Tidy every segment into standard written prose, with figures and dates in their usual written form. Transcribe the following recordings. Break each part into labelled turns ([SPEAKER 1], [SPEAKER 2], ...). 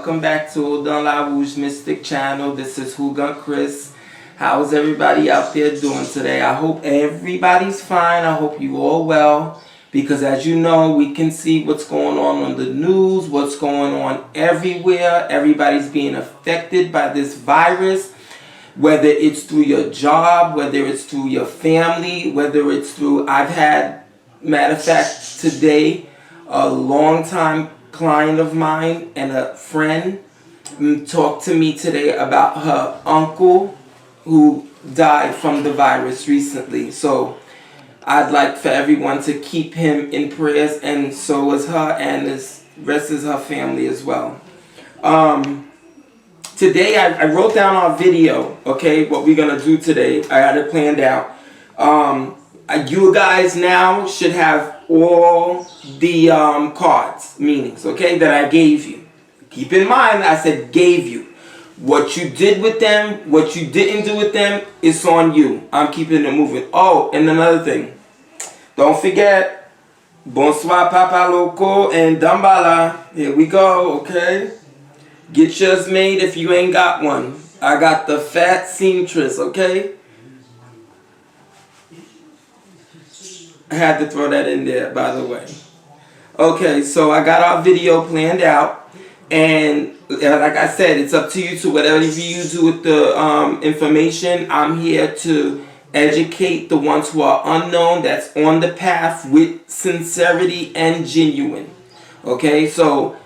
[SPEAKER 1] welcome back to Hougan La Rouge Mystic Channel. This is Hougan Chris. How's everybody out there doing today? I hope everybody's fine. I hope you all well. Because as you know, we can see what's going on the news, what's going on everywhere. Everybody's being affected by this virus. Whether it's through your job, whether it's through your family, whether it's through, I've had, matter of fact, today, a long-time client of mine and a friend talked to me today about her uncle who died from the virus recently. So I'd like for everyone to keep him in prayers, and so is her, and the rest is her family as well. Today I wrote down our video, okay, what we're going to do today. I had it planned out. You guys now should have all the cards, meanings, okay, that I gave you. Keep in mind, I said gave you. What you did with them, what you didn't do with them, it's on you. I'm keeping it moving. Oh, and another thing. Don't forget, bonsoir, papa loco, and dambala. Here we go, okay? Get yours made if you ain't got one. I got the fat seamstress, okay? I had to throw that in there, by the way. Okay, so I got our video planned out. And like I said, it's up to you to whatever you do with the information. I'm here to educate the ones who are unknown, that's on the path with sincerity and genuine. Okay, so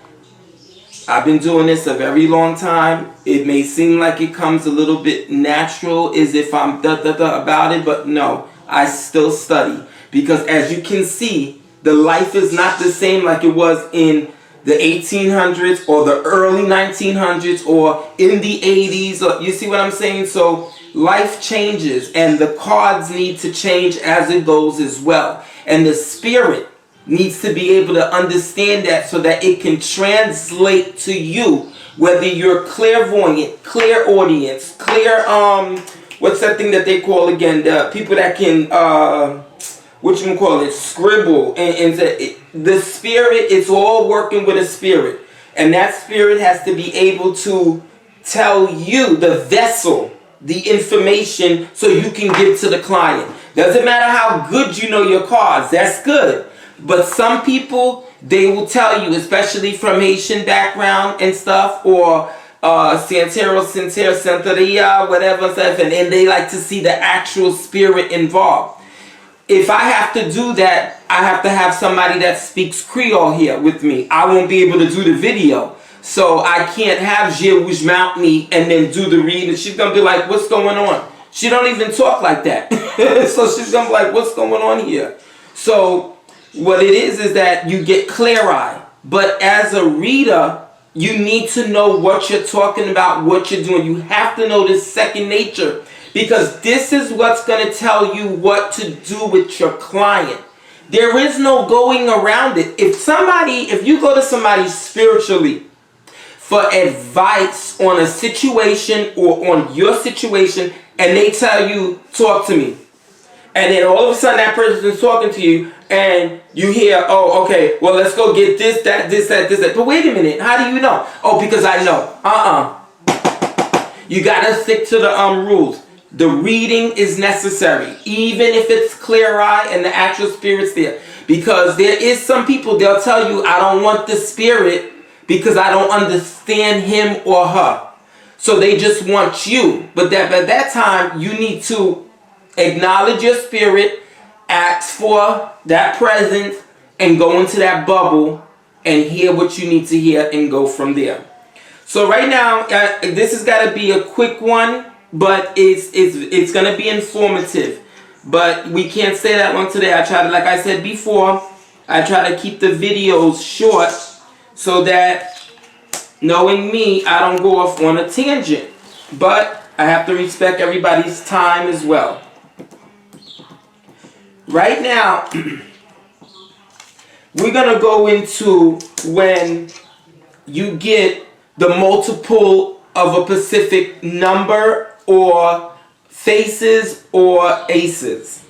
[SPEAKER 1] I've been doing this a very long time. It may seem like it comes a little bit natural, as if I'm about it, but no, I still study. Because as you can see, the life is not the same like it was in the 1800s or the early 1900s or in the 80s. Or, you see what I'm saying? So life changes, and the cards need to change as it goes as well. And the spirit needs to be able to understand that so that it can translate to you, whether you're clairvoyant, clairaudience, what's that thing that they call again? The people that can, scribble, and the spirit, it's all working with a spirit. And that spirit has to be able to tell you, the vessel, the information so you can give to the client. Doesn't matter how good you know your cards, that's good. But some people, they will tell you, especially from Haitian background and stuff, or Santeria, whatever, and they like to see the actual spirit involved. If I have to do that, I have to have somebody that speaks Creole here with me. I won't be able to do the video. So I can't have Jewush mount me and then do the reading. She's going to be like, what's going on? She don't even talk like that. So she's going to be like, what's going on here? So what it is that you get clear eye. But as a reader, you need to know what you're talking about, what you're doing. You have to know this second nature, because this is what's going to tell you what to do with your client. There is no going around it. If you go to somebody spiritually for advice on a situation or on your situation, and they tell you, talk to me, and then all of a sudden that person is talking to you, and you hear, oh, okay, well, let's go get this, that, this, that, this, that. But wait a minute, how do you know? Oh, because I know. You got to stick to the rules. The reading is necessary, even if it's clear eye and the actual spirit's there. Because there is some people, they'll tell you, I don't want the spirit because I don't understand him or her. So they just want you. But at that time, you need to acknowledge your spirit, ask for that presence, and go into that bubble and hear what you need to hear and go from there. So right now, this has got to be a quick one, but it's going to be informative. But we can't stay that long today. I try to, like I said before, I try to keep the videos short so that, knowing me, I don't go off on a tangent. But I have to respect everybody's time as well. Right now, we're going to go into when you get the multiple of a specific number or faces or aces.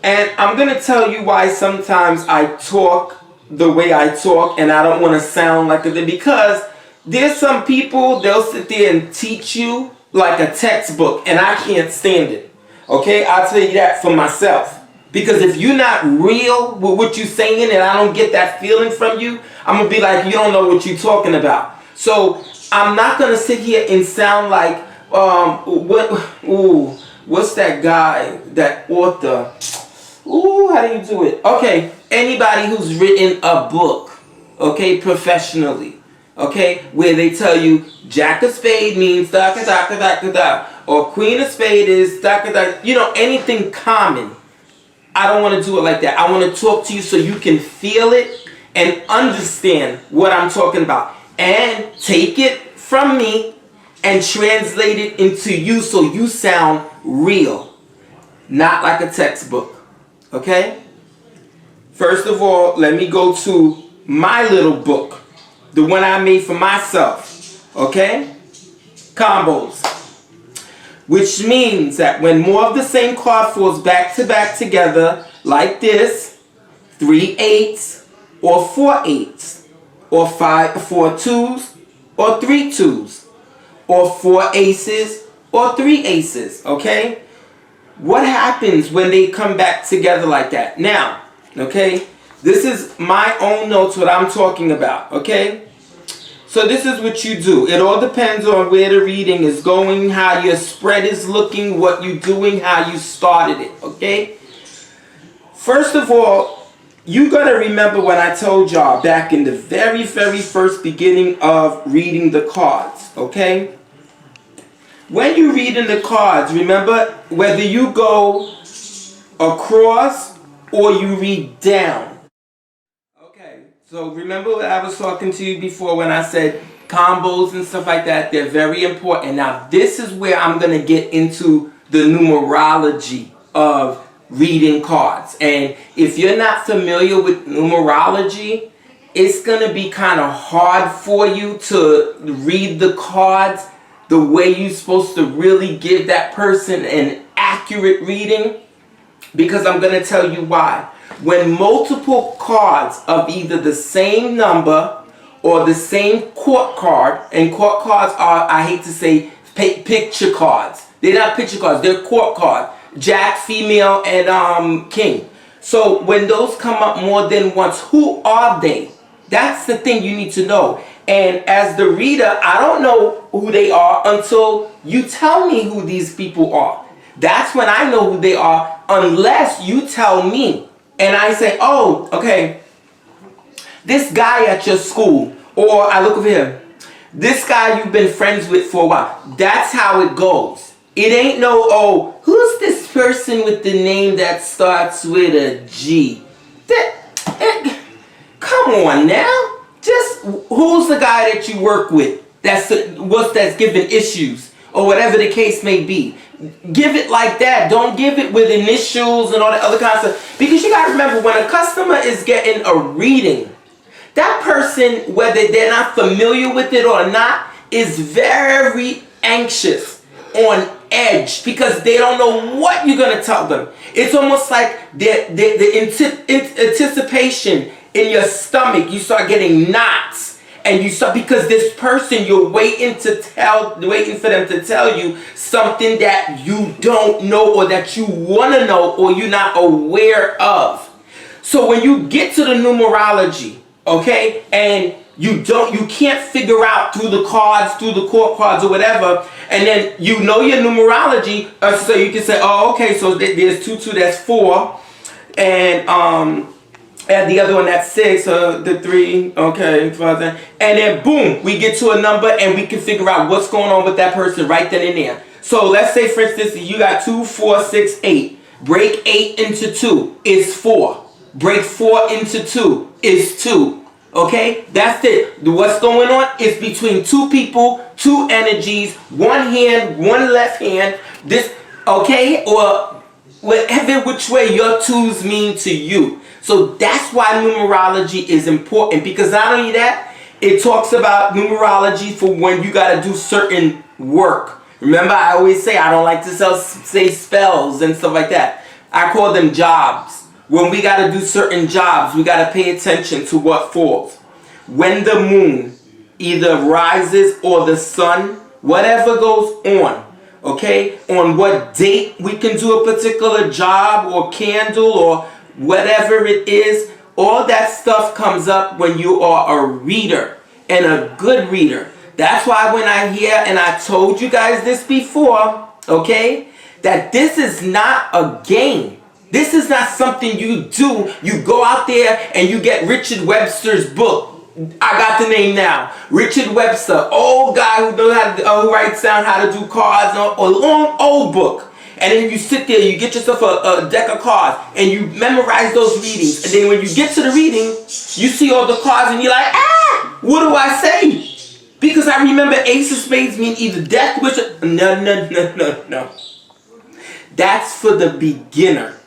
[SPEAKER 1] And I'm going to tell you why sometimes I talk the way I talk, and I don't want to sound like it, because There's some people, they'll sit there and teach you like a textbook, and I can't stand it. Okay, I'll tell you that for myself. Because if you're not real with what you're saying and I don't get that feeling from you, I'm going to be like, you don't know what you're talking about. So I'm not going to sit here and sound like, what's that guy, that author? How do you do it? Okay, anybody who's written a book, okay, professionally, okay, where they tell you Jack of Spade means da da da da da da, or Queen of Spade is da da da, you know, anything common. I don't want to do it like that. I want to talk to you so you can feel it and understand what I'm talking about, and take it from me and translate it into you so you sound real, not like a textbook. Okay? First of all, let me go to my little book, the one I made for myself. Okay? Combos. Which means that when more of the same card falls back to back together, like this, 3 8s, or 4 8s, or 4 2s, or 3 2s, or 4 aces, or 3 aces, okay? What happens when they come back together like that? Now, okay, this is my own notes, what I'm talking about, okay? So this is what you do. It all depends on where the reading is going, how your spread is looking, what you're doing, how you started it, okay? First of all, you got to remember what I told y'all back in the very, very first beginning of reading the cards, okay? When you're reading the cards, remember whether you go across or you read down. So remember what I was talking to you before when I said combos and stuff like that, they're very important. Now this is where I'm going to get into the numerology of reading cards. And if you're not familiar with numerology, it's going to be kind of hard for you to read the cards the way you're supposed to really give that person an accurate reading, because I'm going to tell you why. When multiple cards of either the same number or the same court card, and court cards are, I hate to say, picture cards. They're not picture cards, they're court cards. Jack, female, and king. So when those come up more than once, who are they? That's the thing you need to know. And as the reader, I don't know who they are until you tell me who these people are. That's when I know who they are, unless you tell me. And I say, oh, okay, this guy at your school, or I look over here, this guy you've been friends with for a while. That's how it goes. It ain't no, oh, who's this person with the name that starts with a G? Come on now. Just who's the guy that you work with that's giving issues, or whatever the case may be. Give it like that. Don't give it with initials and all that other kind of stuff. Because you got to remember, when a customer is getting a reading, that person, whether they're not familiar with it or not, is very anxious, on edge, because they don't know what you're going to tell them. It's almost like the anticipation in your stomach. You start getting knots. And you start, because this person, you're waiting for them to tell you something that you don't know, or that you want to know, or you're not aware of. So when you get to the numerology, okay, and you can't figure out through the cards, through the court cards or whatever, and then you know your numerology, so you can say, oh, okay, so there's 2, that's 4, and the other one, that's 6, the 3, okay, 5, and then boom, we get to a number and we can figure out what's going on with that person right then and there. So let's say, for instance, you got 2, 4, 6, 8. Break 8 into 2 is 4. Break 4 into 2 is 2. Okay, that's it. What's going on is between 2 people, 2 energies, 1 hand, 1 left hand. This, okay, or whatever which way your 2s mean to you. So that's why numerology is important, because not only that, it talks about numerology for when you got to do certain work. Remember, I always say I don't like to say spells and stuff like that. I call them jobs. When we got to do certain jobs, we got to pay attention to what falls. When the moon either rises or the sun, whatever goes on, okay, on what date we can do a particular job or candle or whatever it is, all that stuff comes up when you are a reader and a good reader. That's why when I hear, and I told you guys this before, okay, that this is not a game. This is not something you do. You go out there and you get Richard Webster's book. I got the name now. Richard Webster, old guy who knows how to, who writes down how to do cards, a long old book. And then you sit there, you get yourself a deck of cards, and you memorize those readings. And then when you get to the reading, you see all the cards, and you're like, ah, what do I say? Because I remember Ace of Spades mean either death, wish. No. That's for the beginner.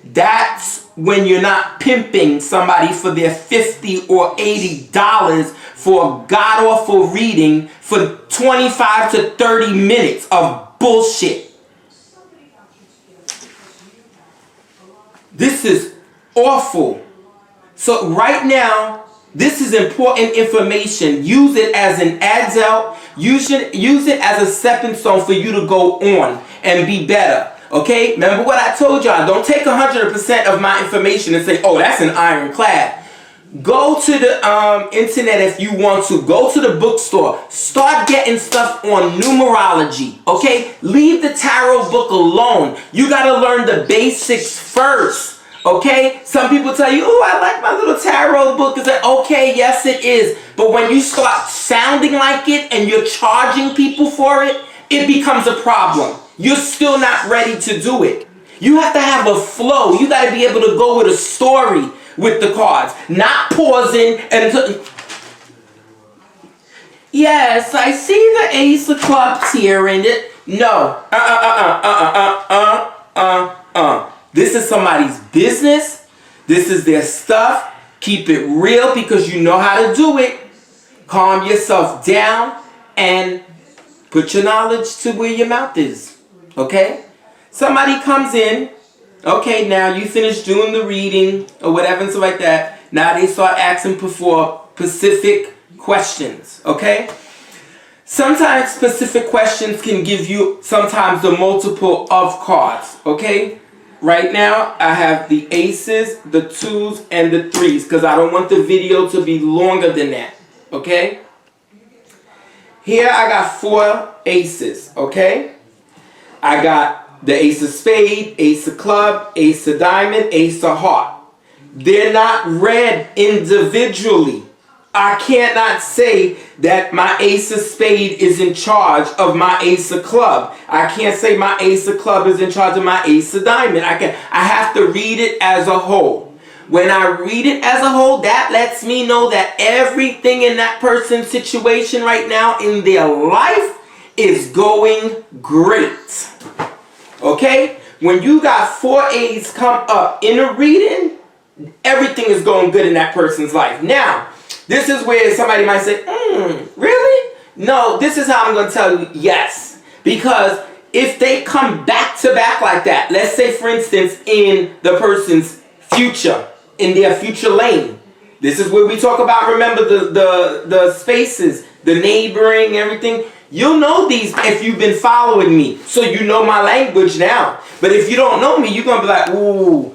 [SPEAKER 1] That's when you're not pimping somebody for their $50 or $80 for a god-awful reading for 25 to 30 minutes of bullshit. This is awful. So right now, this is important information. Use it as an adult. Use it as a stepping stone for you to go on and be better. Okay? Remember what I told y'all. Don't take 100% of my information and say, oh, that's an ironclad. Go to the internet if you want to. Go to the bookstore. Start getting stuff on numerology. Okay? Leave the tarot book alone. You got to learn the basics first. Okay? Some people tell you, oh, I like my little tarot book. Is that okay? Yes, it is. But when you start sounding like it and you're charging people for it, it becomes a problem. You're still not ready to do it. You have to have a flow. You got to be able to go with a story with the cards, not pausing and yes, I see the Ace of Clubs here in it. No, This is somebody's business. This is their stuff. Keep it real because you know how to do it. Calm yourself down and put your knowledge to where your mouth is. Okay? Somebody comes in. Okay, now you finish doing the reading or whatever and stuff like that. Now they start asking for specific questions. Okay? Sometimes specific questions can give you sometimes the multiple of cards. Okay? Right now I have the aces, the twos, and the threes because I don't want the video to be longer than that. Okay? Here I got 4 aces. Okay? I got the ace of spade, ace of club, ace of diamond, ace of heart. They're not read individually. I cannot say that my ace of spade is in charge of my ace of club. I can't say my ace of club is in charge of my ace of diamond. I have to read it as a whole. When I read it as a whole, that lets me know that everything in that person's situation right now in their life is going great. Okay? When you got 4 A's come up in a reading, everything is going good in that person's life. Now, this is where somebody might say, really? No, this is how I'm going to tell you yes. Because if they come back to back like that, let's say for instance in the person's future, in their future lane. This is where we talk about, remember the spaces, the neighboring, everything. You'll know these if you've been following me. So you know my language now. But if you don't know me, you're going to be like, ooh,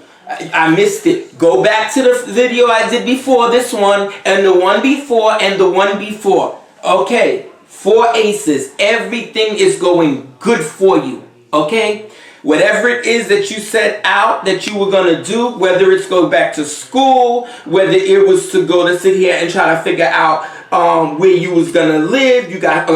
[SPEAKER 1] I missed it. Go back to the video I did before this one, and the one before, and the one before. Okay, 4 aces. Everything is going good for you. Okay? Whatever it is that you set out that you were going to do, whether it's go back to school, whether it was to go to sit here and try to figure out where you was going to live, you got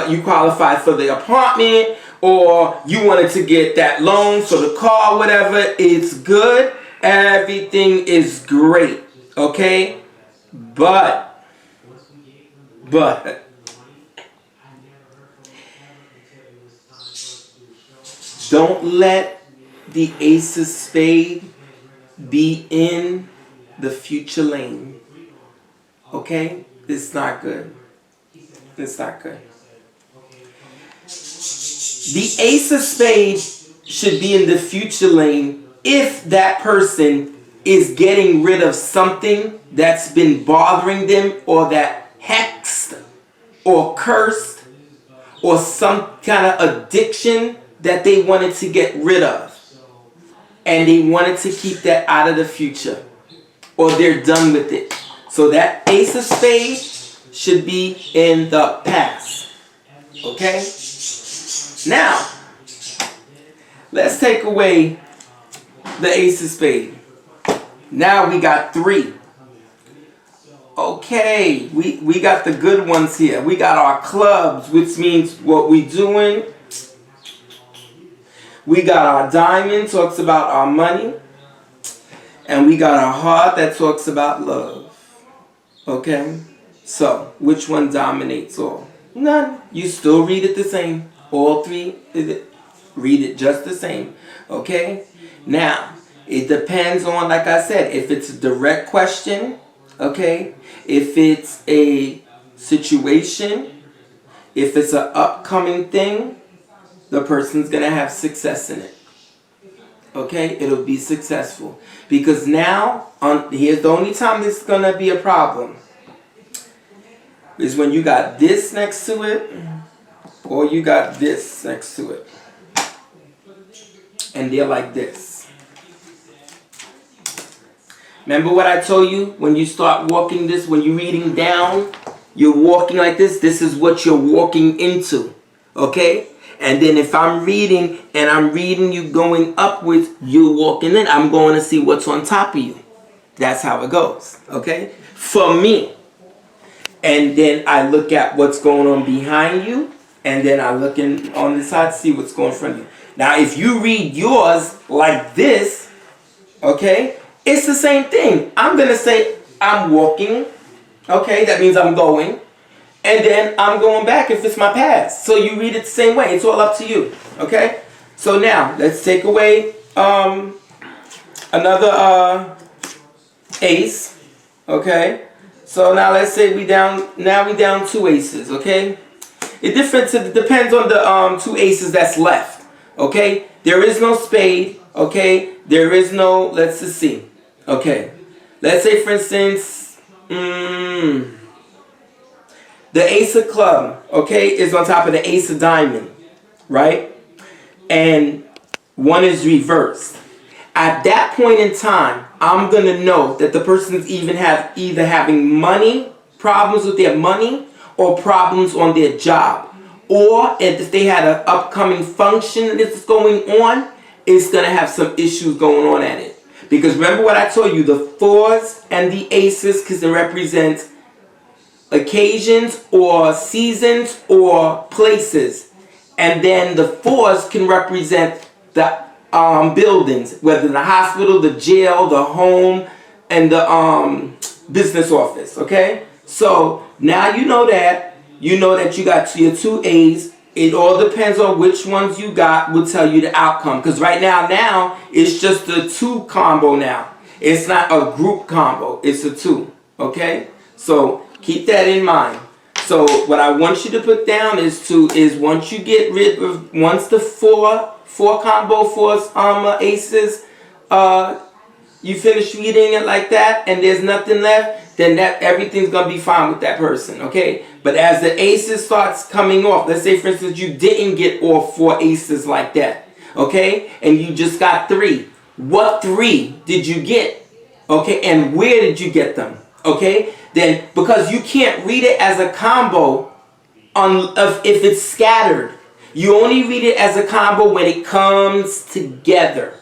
[SPEAKER 1] you qualified for the apartment, or you wanted to get that loan for the car, whatever, it's good. Everything is great. Okay? But don't let the ace of spade be in the future lane. Okay? It's not good. It's not good. The ace of spade should be in the future lane if that person is getting rid of something that's been bothering them or that hex or cursed or some kind of addiction that they wanted to get rid of. And they wanted to keep that out of the future. Or they're done with it. So that Ace of Spades should be in the past. Okay? Now, let's take away the Ace of Spades. Now we got 3. Okay, we got the good ones here. We got our clubs, which means what we doing. We got our diamond, talks about our money. And we got our heart that talks about love. Okay? So, which one dominates all? None. You still read it the same. All 3, read it just the same. Okay? Now, it depends on, like I said, if it's a direct question, okay? If it's a situation, if it's an upcoming thing, the person's going to have success in it. Okay? It'll be successful. Because now, here's the only time this is going to be a problem. Is when you got this next to it, or you got this next to it. And they're like this. Remember what I told you? When you start walking this, when you're reading down, you're walking like this. This is what you're walking into. Okay? And then if I'm reading, and I'm reading you going upwards, you're walking in. I'm going to see what's on top of you. That's how it goes. Okay? For me. And then I look at what's going on behind you. And then I look in on the side to see what's going in front of you. Now, if you read yours like this, okay, it's the same thing. I'm going to say I'm walking. Okay, that means I'm going. And then I'm going back if it's my past. So you read it the same way. It's all up to you. Okay? So now, let's take away another ace. Okay? So now let's say we down 2 aces. Okay? It depends on the 2 aces that's left. Okay? There is no spade. Okay? There is no, let's just see. Okay. Let's say, for instance, the ace of club, okay, is on top of the ace of diamond, right? And one is reversed. At that point in time, I'm going to know that the person's either having money, problems with their money, or problems on their job. Or if they had an upcoming function that's going on, it's going to have some issues going on at it. Because remember what I told you, the 4s and the aces can represent occasions or seasons or places. And then the 4s can represent the buildings, whether the hospital, the jail, the home, and the business office. Okay? So now you know that. You know that you got your 2 A's. It all depends on which ones you got will tell you the outcome. Because right now it's just a 2 combo now. It's not a group combo. It's a 2. Okay? So keep that in mind. So what I want you to put down is once you get rid of, once the 4 combo 4 aces, you finish reading it like that and there's nothing left, then everything's going to be fine with that person, okay? But as the aces starts coming off, let's say for instance you didn't get all 4 aces like that, okay? And you just got 3. What 3 did you get? Okay, and where did you get them? Okay? Then, because you can't read it as a combo if it's scattered. You only read it as a combo when it comes together.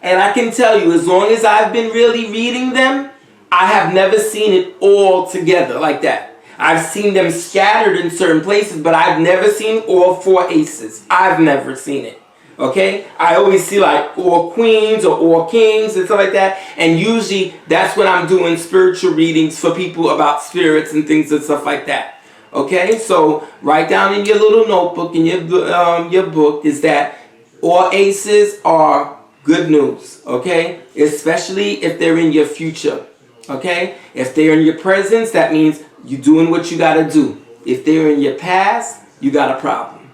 [SPEAKER 1] And I can tell you, as long as I've been really reading them, I have never seen it all together like that. I've seen them scattered in certain places, but I've never seen all 4 aces. I've never seen it. Okay? I always see like all queens or all kings and stuff like that. And usually that's when I'm doing spiritual readings for people about spirits and things and stuff like that. Okay? So write down in your little notebook in your book is that all aces are good news. Okay? Especially if they're in your future. Okay? If they're in your presence, that means you're doing what you got to do. If they're in your past, you got a problem.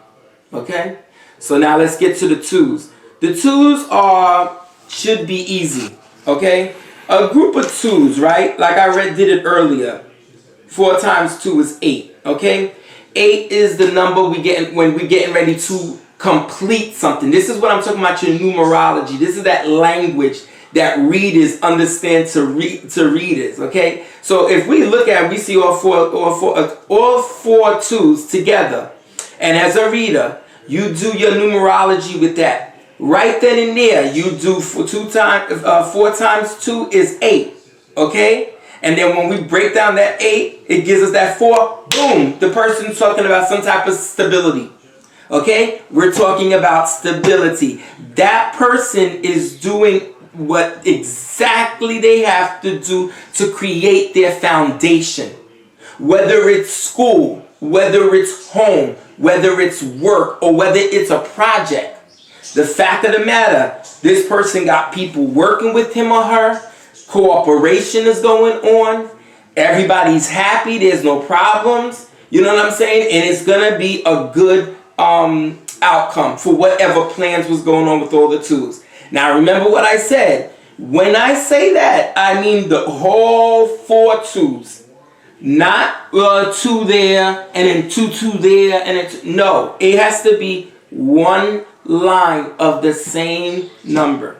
[SPEAKER 1] Okay? So now let's get to the 2s. The 2s should be easy, okay? A group of 2s, right? Like I did it earlier. 4 times 2 is 8, okay? 8 is the number when we're getting ready to complete something. This is what I'm talking about, your numerology. This is that language that readers understand to readers, okay? So if we look at, we see all four twos together, and as a reader, you do your numerology with that. Right then and there, you do 4 times 2 is 8, okay? And then when we break down that 8, it gives us that 4. Boom! The person's talking about some type of stability. Okay? We're talking about stability. That person is doing what exactly they have to do to create their foundation. Whether it's school, whether it's home, whether it's work, or whether it's a project. The fact of the matter, this person got people working with him or her. Cooperation is going on. Everybody's happy. There's no problems. You know what I'm saying? And it's going to be a good outcome for whatever plans was going on with all the twos. Now, remember what I said. When I say that, I mean the whole 4 twos. Not 2 there, and then 2 there, and then no. It has to be one line of the same number.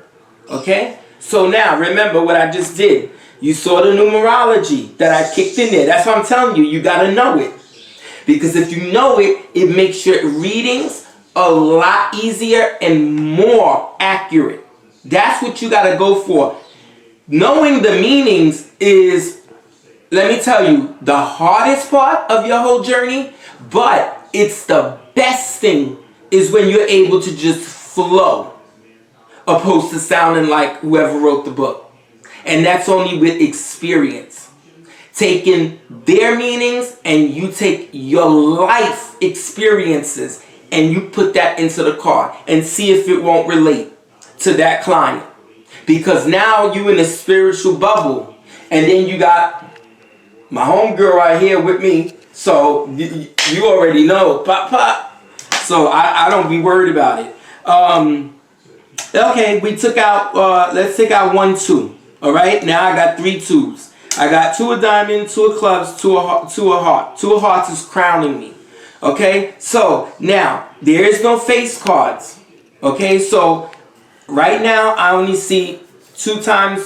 [SPEAKER 1] Okay? So now, remember what I just did. You saw the numerology that I kicked in there. That's what I'm telling you. You got to know it. Because if you know it, it makes your readings a lot easier and more accurate. That's what you got to go for. Knowing the meanings is, let me tell you, the hardest part of your whole journey, but it's the best thing is when you're able to just flow, opposed to sounding like whoever wrote the book. And that's only with experience. Taking their meanings and you take your life experiences and you put that into the card and see if it won't relate to that client. Because now you in a spiritual bubble, and then you got my homegirl right here with me, so you already know, pop. So I don't be worried about it. Okay, we took out, let's take out 1 2. All right, now I got 3 twos. I got 2 of diamonds, 2 of clubs, 2 of heart. 2 of hearts is crowning me. Okay, so now there is no face cards. Okay, so right now I only see 2 times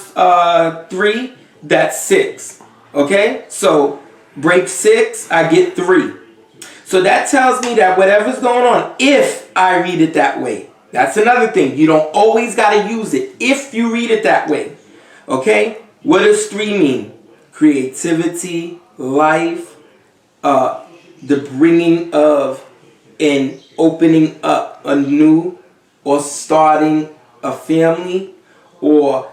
[SPEAKER 1] 3. That's 6. Okay, so break 6, I get 3. So that tells me that whatever's going on, if I read it that way, that's another thing. You don't always got to use it if you read it that way. Okay, what does 3 mean? Creativity, life, the bringing of and opening up a new or starting a family or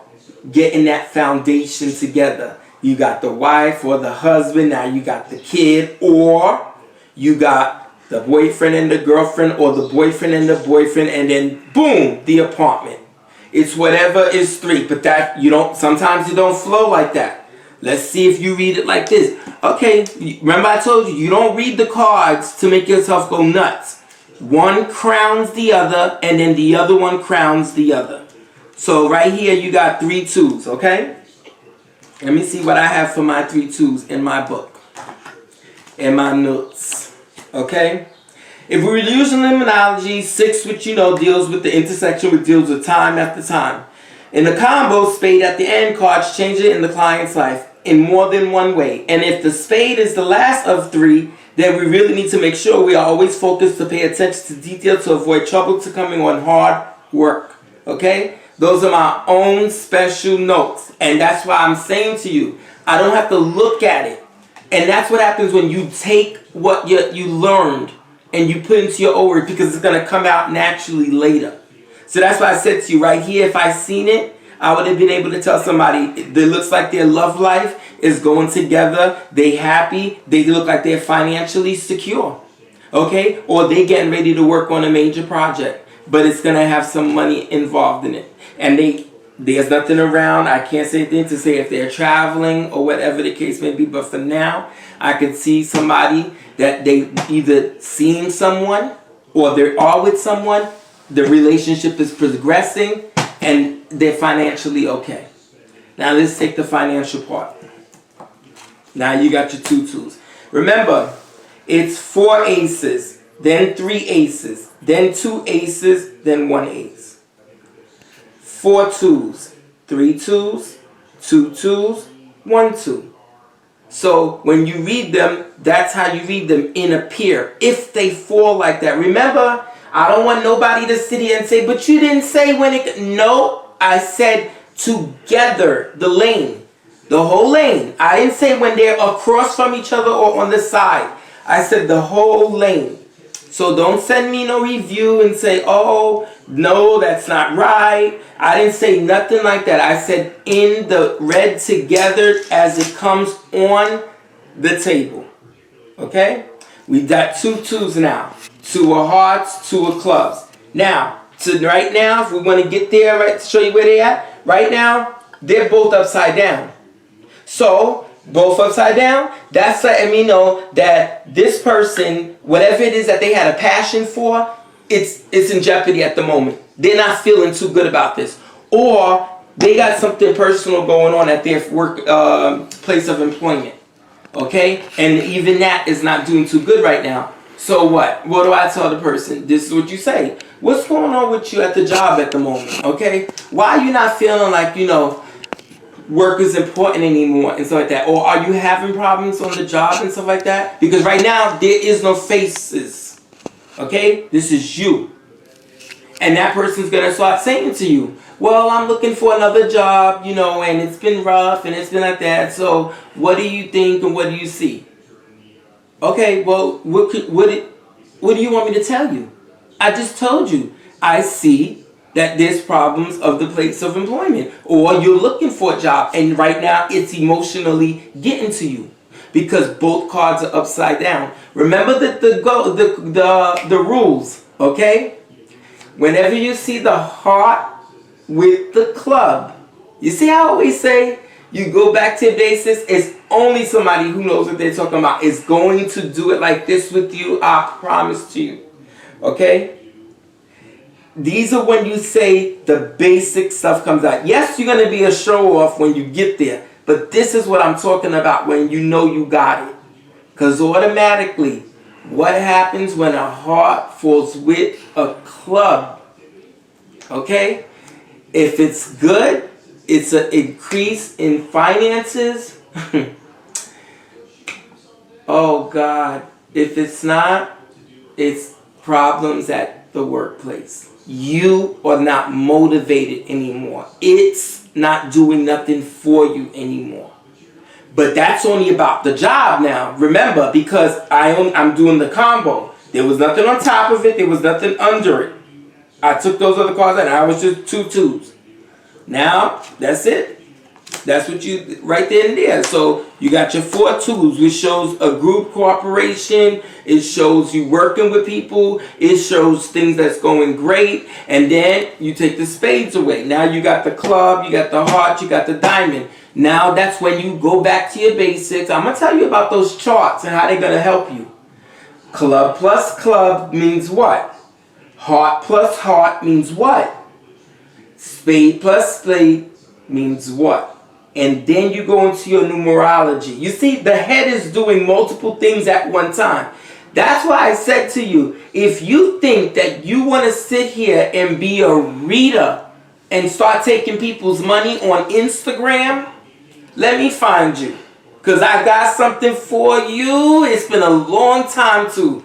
[SPEAKER 1] getting that foundation together. You got the wife or the husband, now you got the kid, or you got the boyfriend and the girlfriend, or the boyfriend and the boyfriend, and then boom, the apartment. It's whatever is 3, but that you don't, sometimes it don't flow like that. Let's see if you read it like this. Okay, remember I told you, you don't read the cards to make yourself go nuts. One crowns the other, and then the other one crowns the other. So right here you got 3 twos, okay? Let me see what I have for my 3 twos in my book, in my notes, okay? If we were using liminality, 6, which you know deals with the intersection, which deals with time after time. In the combo, spade at the end, cards change it in the client's life in more than one way. And if the spade is the last of 3, then we really need to make sure we are always focused to pay attention to detail to avoid trouble to coming on hard work, okay? Those are my own special notes. And that's why I'm saying to you, I don't have to look at it. And that's what happens when you take what you learned and you put into your own words, because it's going to come out naturally later. So that's why I said to you right here, if I seen it, I would have been able to tell somebody that looks like their love life is going together, they happy, they look like they're financially secure, okay? Or they getting ready to work on a major project, but it's going to have some money involved in it. And there's nothing around, I can't say anything to say if they're traveling or whatever the case may be, but for now, I could see somebody that they either seeing someone or they are with someone, the relationship is progressing, and they're financially okay. Now let's take the financial part. Now you got your 2 twos. Remember, It's 4 aces, then 3 aces, then 2 aces, then 1 ace. 4 twos, 3 twos, 2 twos, 1 two. So when you read them, that's how you read them in a pair, if they fall like that. Remember, I don't want nobody to sit here and say, but you didn't say when it... No, I said together, the lane, the whole lane. I didn't say when they're across from each other or on the side. I said the whole lane. So don't send me no review and say, oh, no, that's not right. I didn't say nothing like that. I said in the read together as it comes on the table. Okay? We got 2 twos now. 2 of hearts, 2 of clubs. Now, right now, if we want to get there, right, to show you where they're at, right now, they're both upside down. So, both upside down, that's letting me know that this person, whatever it is that they had a passion for, it's in jeopardy at the moment. They're not feeling too good about this. Or they got something personal going on at their work place of employment. Okay? And even that is not doing too good right now. So what? What do I tell the person? This is what you say. What's going on with you at the job at the moment? Okay? Why are you not feeling like, you know, work is important anymore and stuff like that? Or are you having problems on the job and stuff like that? Because right now, there is no faces. Okay? This is you. And that person's going to start saying to you, well, I'm looking for another job, you know, and it's been rough and it's been like that. So what do you think and what do you see? Okay, well, what do you want me to tell you? I just told you. I see that there's problems of the place of employment. Or you're looking for a job and right now it's emotionally getting to you. Because both cards are upside down. Remember the rules, okay? Whenever you see the heart with the club, you see how I always say, you go back to basis, it's only somebody who knows what they're talking about is going to do it like this with you, I promise to you. Okay? These are when you say the basic stuff comes out. Yes, you're going to be a show-off when you get there, but this is what I'm talking about when you know you got it. Because automatically, what happens when a heart falls with a club? Okay? If it's good, it's an increase in finances. Oh God. If it's not, it's problems at the workplace. You are not motivated anymore. It's not doing nothing for you anymore. But that's only about the job now. Remember, because I'm doing the combo. There was nothing on top of it. There was nothing under it. I took those other cards and I was just 2 twos. Now, that's it. That's what you, right there and there. So, you got your 4 twos, which shows a group cooperation. It shows you working with people. It shows things that's going great. And then, you take the spades away. Now, you got the club, you got the heart, you got the diamond. Now, that's when you go back to your basics. I'm going to tell you about those charts and how they're going to help you. Club plus club means what? Heart plus heart means what? Spade plus spade means what? And then you go into your numerology. You see, the head is doing multiple things at one time. That's why I said to you, if you think that you want to sit here and be a reader and start taking people's money on Instagram, let me find you. Because I got something for you. It's been a long time too.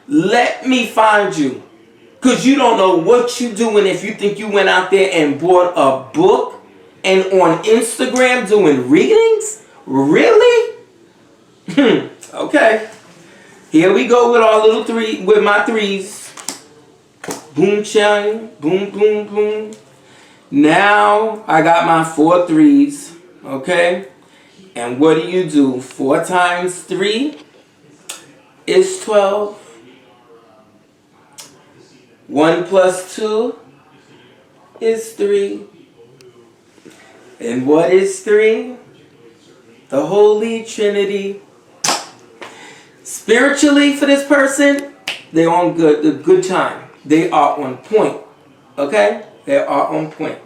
[SPEAKER 1] Let me find you. Because you don't know what you're doing if you think you went out there and bought a book and on Instagram doing readings? Really? Okay. Here we go with our little with my threes. Boom, chang, boom, boom, boom. Now I got my 4 threes. Okay? And what do? 4 times 3 is 12. 1 plus 2 is 3. And what is 3? The Holy Trinity. Spiritually, for this person, they're on the good time. They are on point. Okay? They are on point.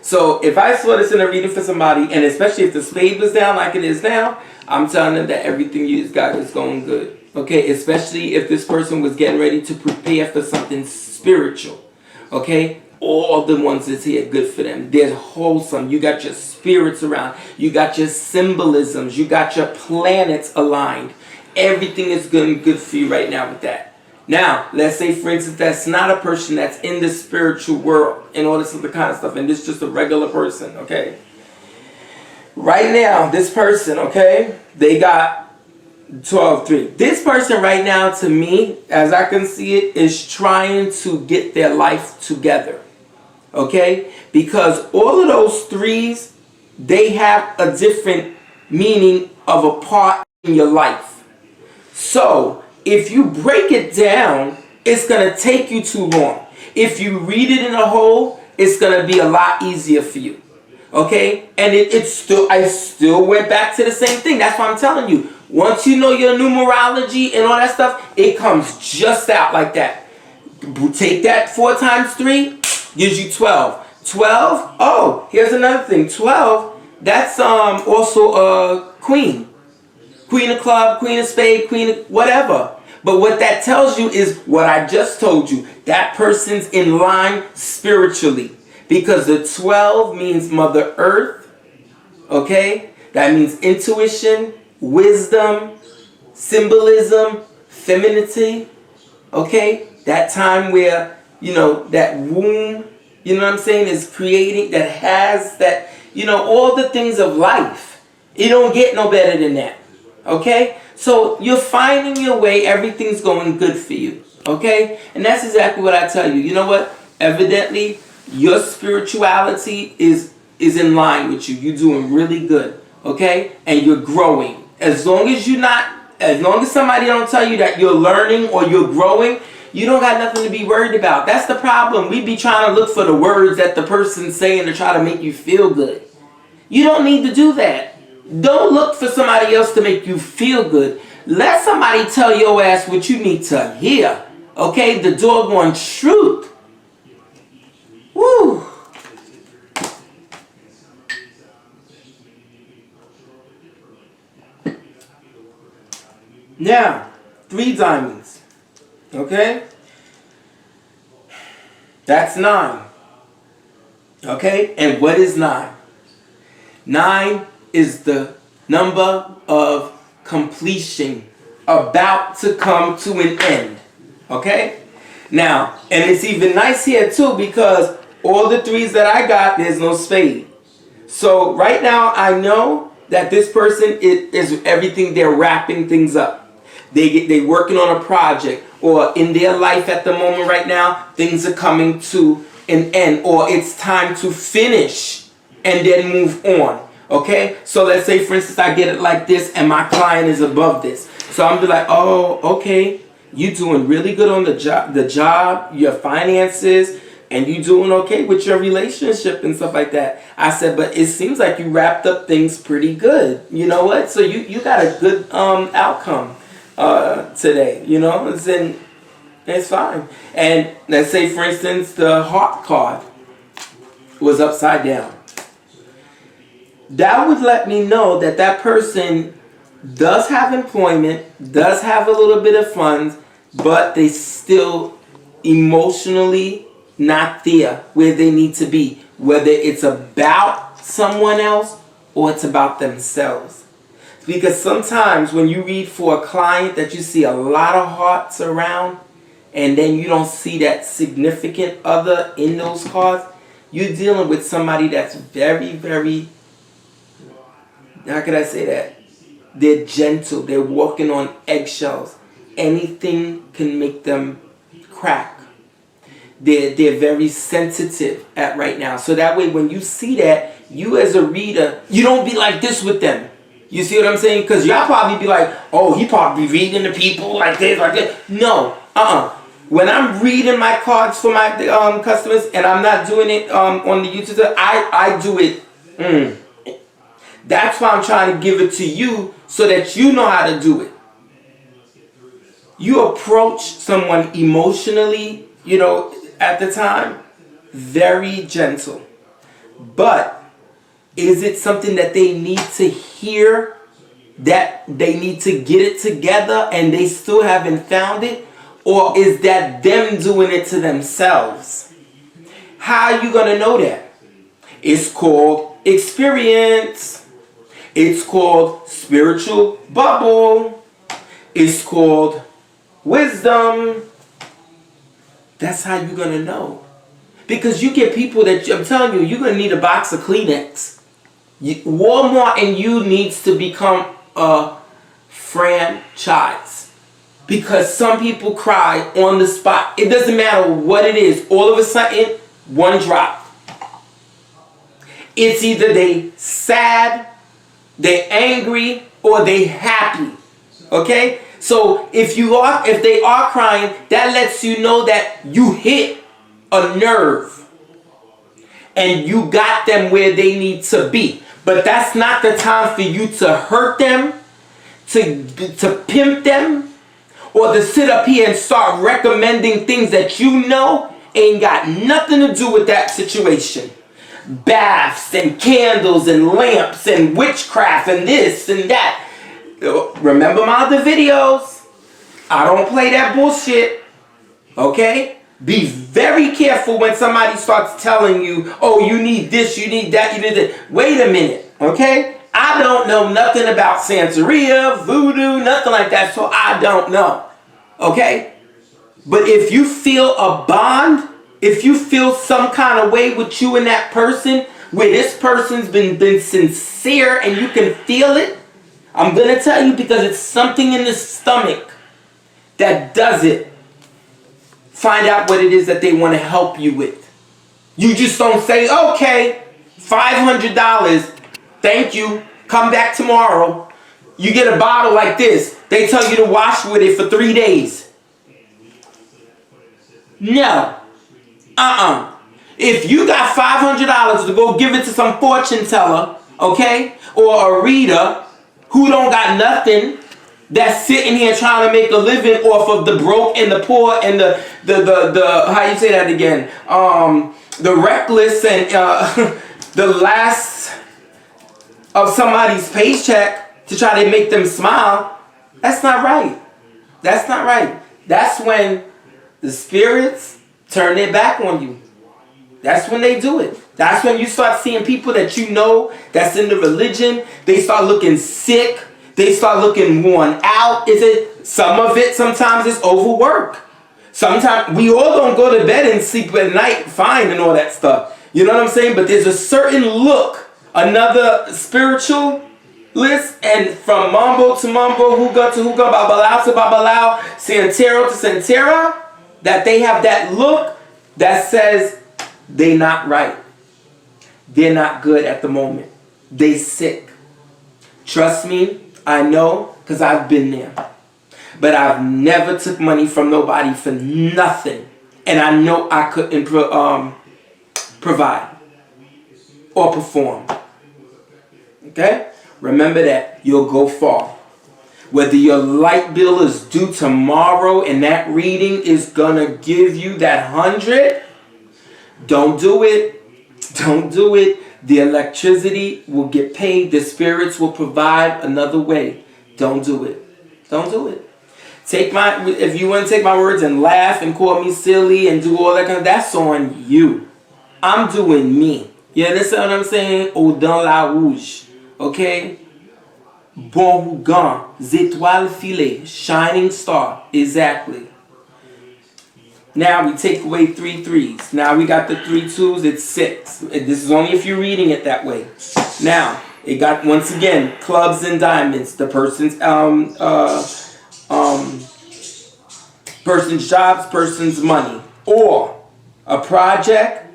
[SPEAKER 1] So, if I saw this in a reading for somebody, and especially if the spade was down like it is now, I'm telling them that everything you got is going good. Okay, especially if this person was getting ready to prepare for something spiritual. Okay, all the ones that's here, good for them. They're wholesome. You got your spirits around. You got your symbolisms. You got your planets aligned. Everything is good for you right now with that. Now, let's say, for instance, that's not a person that's in the spiritual world and all this other kind of stuff, and this is just a regular person, okay? Right now, this person, okay, they got 12-3. This person right now, to me, as I can see it, is trying to get their life together, okay? Because all of those threes, they have a different meaning of a part in your life. So, if you break it down, it's going to take you too long. If you read it in a whole, it's going to be a lot easier for you. Okay? And I still went back to the same thing. That's why I'm telling you. Once you know your numerology and all that stuff, it comes just out like that. Take that 4 times 3, gives you 12. 12, oh, here's another thing. 12, that's also a queen. Queen of club, queen of spade, queen of whatever. But what that tells you is what I just told you. That person's in line spiritually. Because the 12 means Mother Earth. Okay? That means intuition, wisdom, symbolism, femininity. Okay? That time where, that womb, you know what I'm saying, is creating, that has that, all the things of life. You don't get no better than that. Okay? So you're finding your way. Everything's going good for you. Okay? And that's exactly what I tell you. You know what? Evidently, your spirituality is in line with you. You're doing really good. Okay? And you're growing. As long as somebody don't tell you that you're learning or you're growing, you don't got nothing to be worried about. That's the problem. We be trying to look for the words that the person's saying to try to make you feel good. You don't need to do that. Don't look for somebody else to make you feel good. Let somebody tell your ass what you need to hear. Okay? The doggone truth. Woo. Now, 3 diamonds. Okay? That's 9. Okay? And what is 9? 9 is the number of completion, about to come to an end. Okay? Now, and it's even nice here too, because all the 3s that I got, there's no spade. So right now I know that this person is everything, they're wrapping things up. They're working on a project, or in their life at the moment right now, things are coming to an end, or it's time to finish and then move on. Okay, so let's say, for instance, I get it like this and my client is above this. So I'm be like, oh, okay, you doing really good on the job, your finances, and you doing okay with your relationship and stuff like that. I said, but it seems like you wrapped up things pretty good. You know what? So you got a good outcome today. It's fine. And let's say, for instance, the heart card was upside down. That would let me know that that person does have employment, does have a little bit of funds, but they still emotionally not there where they need to be. Whether it's about someone else or it's about themselves. Because sometimes when you read for a client that you see a lot of hearts around and then you don't see that significant other in those cards, you're dealing with somebody that's very, very, how could I say that? They're gentle. They're walking on eggshells. Anything can make them crack. They're very sensitive at right now. So that way when you see that, you as a reader, you don't be like this with them. You see what I'm saying? Because y'all probably be like, oh, he probably reading the people like this, like this. No, When I'm reading my cards for my customers and I'm not doing it on the YouTube, I do it. That's why I'm trying to give it to you so that you know how to do it. You approach someone emotionally, at the time, very gentle. But is it something that they need to hear that they need to get it together and they still haven't found it? Or is that them doing it to themselves? How are you going to know that? It's called experience. It's called spiritual bubble. It's called wisdom. That's how you're going to know. Because you get people that, I'm telling you, you're going to need a box of Kleenex. Walmart and you needs to become a franchise. Because some people cry on the spot. It doesn't matter what it is. All of a sudden, one drop. It's either they sad, they angry, or they happy. Okay? So if they are crying, that lets you know that you hit a nerve. And you got them where they need to be. But that's not the time for you to hurt them, to pimp them, or to sit up here and start recommending things that you know ain't got nothing to do with that situation. Baths and candles and lamps and witchcraft and this and that. Remember my other videos? I don't play that bullshit. Okay? Be very careful when somebody starts telling you, oh, you need this, you need that, you need that. Wait a minute, okay? I don't know nothing about Santeria, voodoo, nothing like that, so I don't know, okay? But if you feel a bond, if you feel some kind of way with you and that person, where this person's been sincere and you can feel it, I'm going to tell you because it's something in the stomach that does it. Find out what it is that they want to help you with. You just don't say, okay, $500, thank you, come back tomorrow. You get a bottle like this. They tell you to wash with it for 3 days. No. If you got $500 to go give it to some fortune teller, okay, or a reader who don't got nothing, that's sitting here trying to make a living off of the broke and the poor and the how you say that again? The reckless and the last of somebody's paycheck to try to make them smile. That's not right. That's not right. That's when the spirits turn their back on you. That's when they do it. That's when you start seeing people that you know that's in the religion. They start looking sick. They start looking worn out. Some of it sometimes is overwork. Sometimes we all don't go to bed and sleep at night fine and all that stuff. You know what I'm saying? But there's a certain look, another spiritual list, and from mambo to mambo, huga to huga, babalao to babalao, santero to santera, that they have that look that says they're not right. They're not good at the moment. They sick. Trust me, I know, because I've been there. But I've never took money from nobody for nothing. And I know I couldn't provide or perform. Okay? Remember that. You'll go far. Whether your light bill is due tomorrow and that reading is going to give you that 100, don't do it. Don't do it. The electricity will get paid. The spirits will provide another way. Don't do it. Don't do it. If you want to take my words and laugh and call me silly and do all that kind of, that's on you. I'm doing me. You understand what I'm saying? Au dans la rouge. Okay? Bon Hougan. Zétoile filée. Shining star. Exactly. Now we take away 3 3s. Now we got the 3 2s, it's 6. This is only if you're reading it that way. Now, it got, once again, clubs and diamonds. The person's person's jobs, person's money. Or a project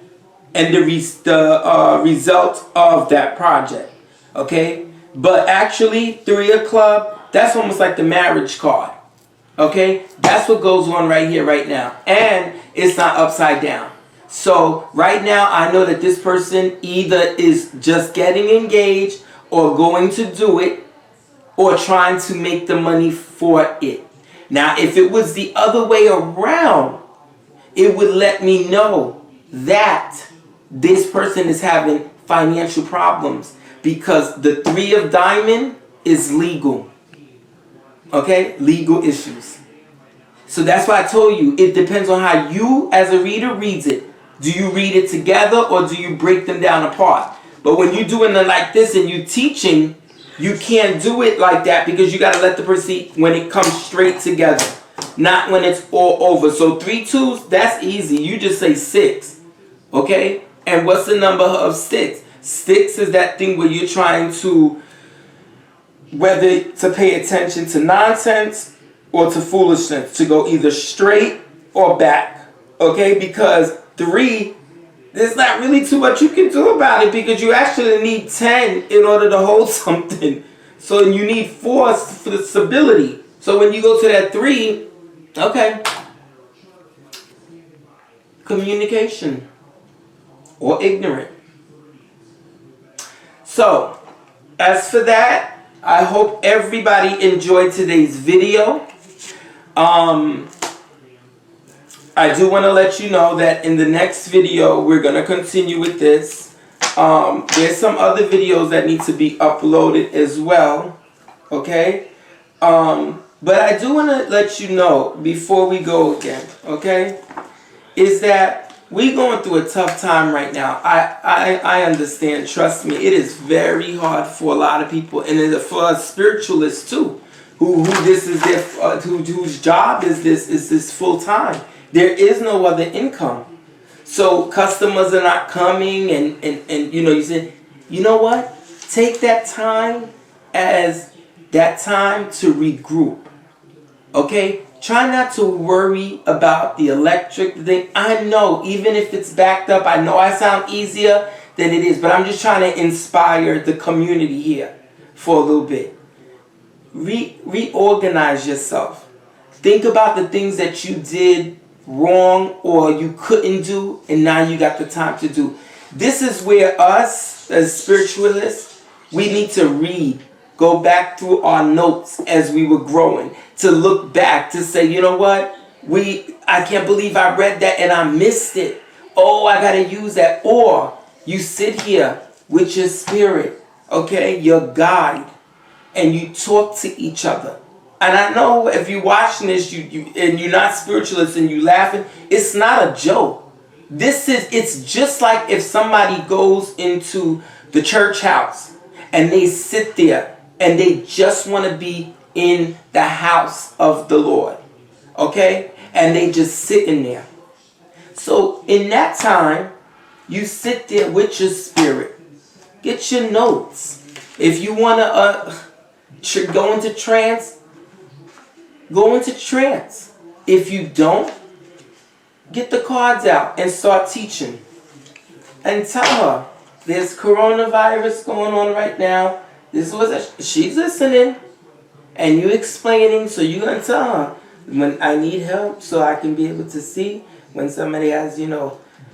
[SPEAKER 1] and the result of that project. Okay? But actually, 3 of club, that's almost like the marriage card. Okay, that's what goes on right here, right now. And it's not upside down. So right now, I know that this person either is just getting engaged or going to do it or trying to make the money for it. Now, if it was the other way around, it would let me know that this person is having financial problems because the 3 of diamond is legal. Okay? Legal issues. So that's why I told you, it depends on how you as a reader reads it. Do you read it together or do you break them down apart? But when you're doing it like this and you're teaching, you can't do it like that because you got to let the person when it comes straight together. Not when it's all over. So 3 2s, that's easy. You just say 6. Okay? And what's the number of 6? 6 is that thing where you're trying to, whether to pay attention to nonsense or to foolishness, to go either straight or back. Okay? Because 3, there's not really too much you can do about it because you actually need 10 in order to hold something. So you need 4 for the stability. So when you go to that 3, okay, communication or ignorant. So as for that, I hope everybody enjoyed today's video. I do want to let you know that in the next video, we're going to continue with this. There's some other videos that need to be uploaded as well. Okay? But I do want to let you know before we go again, okay, is that we're going through a tough time right now. I understand. Trust me, it is very hard for a lot of people, and for spiritualists too, who this is their whose job is this full time. There is no other income, so customers are not coming, and you know, you say, you know what? Take that time as that time to regroup. Okay? Try not to worry about the electric thing. I know, even if it's backed up, I know I sound easier than it is, but I'm just trying to inspire the community here for a little bit. Reorganize yourself. Think about the things that you did wrong or you couldn't do, and now you got the time to do. This is where us, as spiritualists, we need to read. Go back through our notes as we were growing. To look back, to say, you know what? I can't believe I read that and I missed it. Oh, I got to use that. Or you sit here with your spirit, okay, your guide, and you talk to each other. And I know if you're watching this and you're not spiritualist and you laughing, it's not a joke. It's just like if somebody goes into the church house and they sit there and they just want to be in the house of the Lord. Okay? And they just sitting there. So in that time, you sit there with your spirit. Get your notes. If you want to go into trance, go into trance. If you don't, get the cards out and start teaching. And tell her, there's coronavirus going on right now. She's listening. And you explaining, so you're going to tell her, when I need help so I can be able to see when somebody has,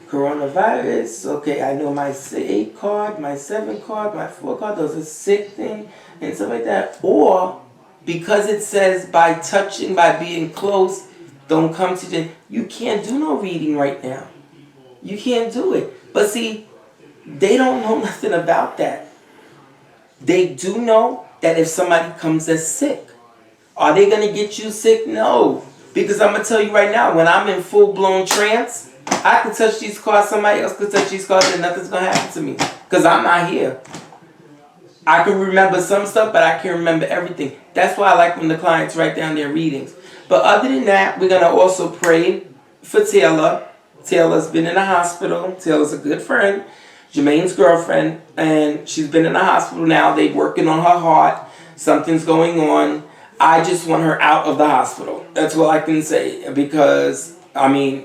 [SPEAKER 1] coronavirus. Okay, I know my 8 card, my 7 card, my 4 card, those are sick thing and stuff like that. Or because it says by touching, by being close, don't come to them. You can't do no reading right now. You can't do it. But see, they don't know nothing about that. They do know that if somebody comes that's sick, are they going to get you sick? No. Because I'm going to tell you right now, when I'm in full-blown trance, I can touch these cards, somebody else can touch these cards, and nothing's going to happen to me. Because I'm not here. I can remember some stuff, but I can't remember everything. That's why I like when the clients write down their readings. But other than that, we're going to also pray for Taylor. Taylor's been in the hospital. Taylor's a good friend, Jermaine's girlfriend, and she's been in the hospital now. They're working on her heart. Something's going on. I just want her out of the hospital. That's all I can say, because,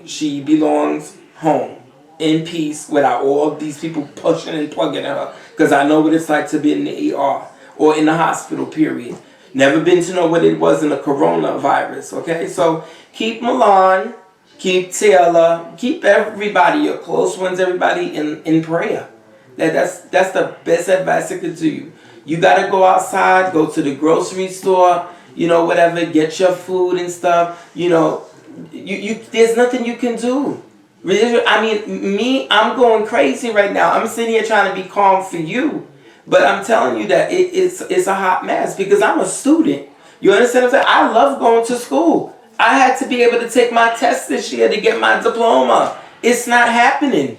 [SPEAKER 1] she belongs home in peace without all these people pushing and plugging at her, because I know what it's like to be in the ER or in the hospital, period. Never been to know what it was in the coronavirus, okay? So keep Milan, keep Taylor, keep everybody, your close ones, everybody in prayer. That's the best advice I could do you. You got to go outside, go to the grocery store, whatever, get your food and stuff. There's nothing you can do. I'm going crazy right now. I'm sitting here trying to be calm for you. But I'm telling you that it's a hot mess because I'm a student. You understand what I'm saying? I love going to school. I had to be able to take my test this year to get my diploma. It's not happening.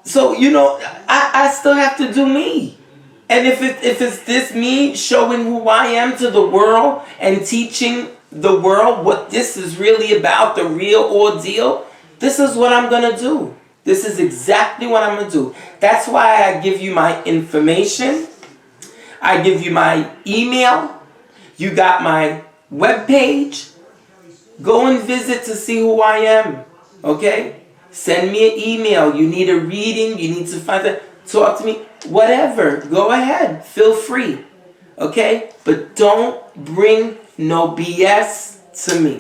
[SPEAKER 1] So, you know, I still have to do me. And if it's this me showing who I am to the world and teaching the world what this is really about, the real ordeal, this is what I'm going to do. This is exactly what I'm going to do. That's why I give you my information. I give you my email. You got my webpage. Go and visit to see who I am. Okay? Send me an email. You need a reading. You need to find that. Talk to me. Whatever. Go ahead. Feel free. Okay? But don't bring no BS to me.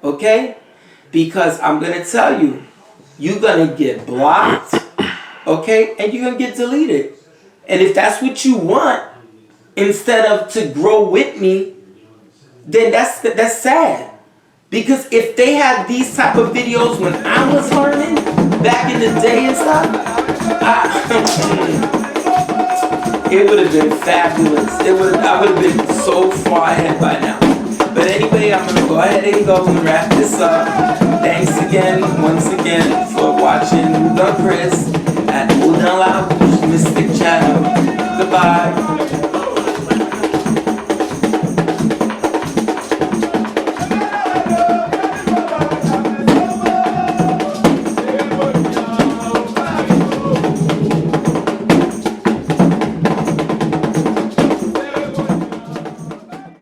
[SPEAKER 1] Okay? Because I'm going to tell you, you're going to get blocked. Okay? And you're going to get deleted. And if that's what you want, instead of to grow with me, then that's sad. Because if they had these type of videos when I was learning back in the day and stuff, it would have been fabulous. I would have been so far ahead by now. But anyway, I'm going to go ahead and go and wrap this up. Thanks again, once again, for watching Hougan Chris.